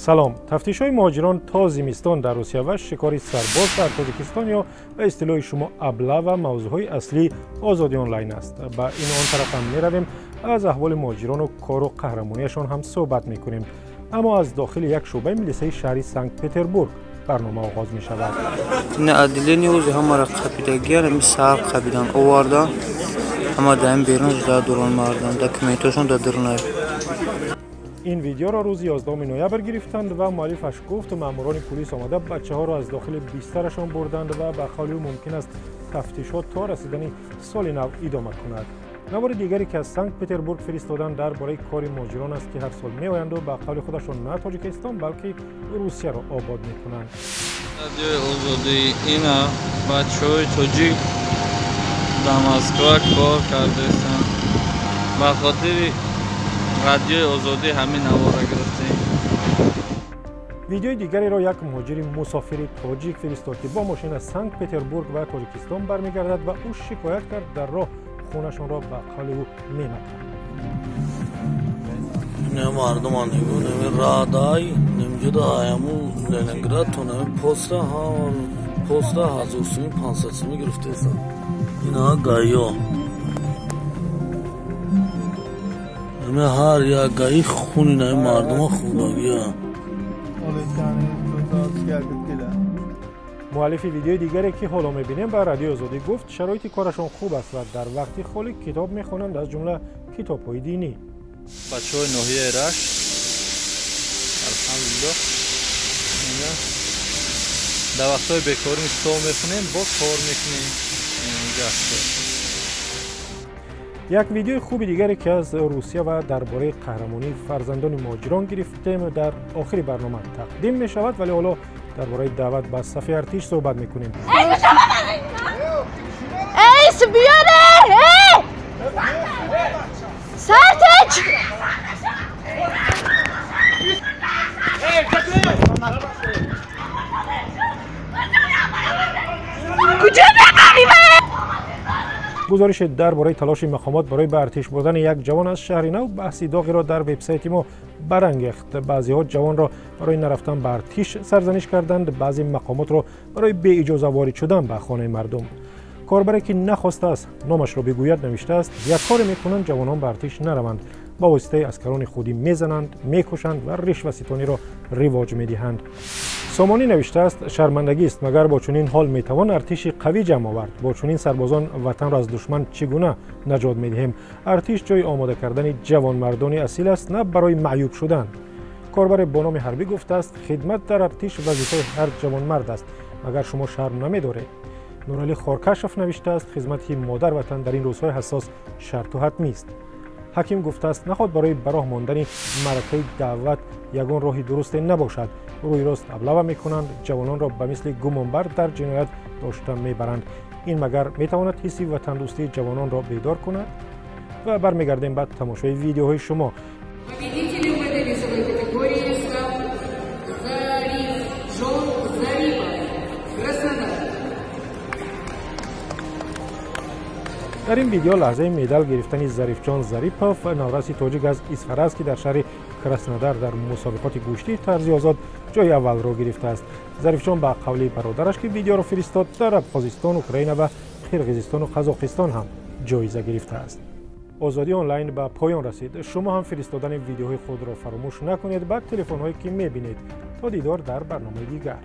سلام. تفتیش‌های مهاجران تا زمستان در روسیه و شکار سرباز در تاجیکستان یا به اصطلاح شما ابله و موضوعهای اصلی آزادی آنلاین است. با این آن طرف هم می‌رویم از احوال مهاجران و کار و قهرمانیشان هم صحبت می‌کنیم. اما از داخل یک شعبه ملیسه شهری سنت پتربورگ برنامه آغاز می‌شود. نه عدلیه نیوزی همه را قبیدگیان همی سر قبیدن آوردن اما دائم بیرون در دوران مردن دکومنتاشون در درون. این ویدیو را روز 11 نوامبر گرفتند و مؤلفش گفت ماموران پلیس آمده بچه‌ها را از داخل بسترشان بردند و به حال ممکن است تفتیشات تا رسیدن سال نو ادامه کند. نوار دیگری که از سنت پتربورگ فرستادن درباره کار مهاجران است که هر سال میآیند و به قول خودشان نه تاجیکستان بلکه روسیه را آباد میکنند. رادیو آزادی اینا بچه‌های تاجیک در مسکو کار کردند. به خاطر رادیو آزادی همین نوار گرفتیم. ویدیو دیگری را یک مهاجر مسافر تاجیک فرستاد که با ماشین از سنت پتربورگ و تاجیکستان برمیگردد و او شکایت کرد در راه خونشان را به حال او می‌مکند. نه مردمان نمی رادای نمیجوده آیامو لنینگراد تو نمی پوستا 1500 گرفته است. اینا گایو نمی هر یا گای خونی نمی مردم خونگیه. مؤلف ویدیو دیگری که حالا می‌بینیم به رادیو آزادی گفت شرایط کارشان خوب است و در وقتی خالی کتاب می‌خوانند از جمله کتاب‌های دینی. بچه‌های ناحیه رشت الحمدلله در وقت‌های بیکاری کتاب می‌خونیم با کار می‌کنیم اینجا. یک ویدیو خوب دیگری که از روسیه و درباره قهرمانی فرزندان مهاجران گرفتیم در آخر برنامه تقدیم می‌شود، ولی حالا درباره دعوت به صف ارتش صحبت می‌کنیم. ایس بیاره سرتج کجا نمی‌ریم؟ گزارش درباره تلاش مقامات برای به ارتش بردن یک جوان از شهر نو بحث داغی را در وبسایت ما برانگیخت. بعضی‌ها جوان را برای نرفتن به ارتش سرزنش کردند، بعضی مقامات را برای بی اجازه وارد شدن به خانه مردم. کاربری که نخواسته است نامش را بگوید نوشته است یک کار میکنند جوانان به ارتش نروند، با واسطه اسکران خودی میزنند، میکشند و رشوه ستانی را رواج میدهند. سامانی نوشته است شرمندگی است، مگر با چنین حال میتوان ارتش قوی جمع آورد؟ با چنین سربازان وطن را از دشمن چگونه نجات میدهیم؟ ارتش جای آماده کردن جوان مردان اصیل است، نه برای معیوب شدن. کاربر با نام حربی گفته است خدمت در ارتش وظیفه هر جوان مرد است، مگر شما شرم نمیدارید؟ نورعلی خارکشف نوشته است خدمت مادر وطن در این روزهای حساس شرط و حتمی است. حکیم گفته است نخواهد برای براه ماندن معرکه دعوت یگان راهی درست نباشد. روی راست ابله میکنند، جوانان را به مثل گمانبر در جنایت داشته میبرند. این مگر میتواند حسی وطن دوستی جوانان را بیدار کند؟ و برمیگردیم بعد تماشای ویدیوهای شما. در این ویدیو لحظه مدال گرفتن ظریفجان ظریپوف نورس تاجیک از اسفراز که در شهر کراسنودار در مسابقات گوشتی طرزی آزاد جای اول را گرفته است. ظریفجان با قول برادرش که ویدیو را فرستاد در افغانستان، اوکراین و قرقیزستان و قزاقستان هم جایزه گرفته است. آزادی آنلاین به پایان رسید. شما هم فرستادن ویدیوهای خود را فراموش نکنید با تلفن‌هایی که می‌بینید. تا دیدار در برنامه دیگر.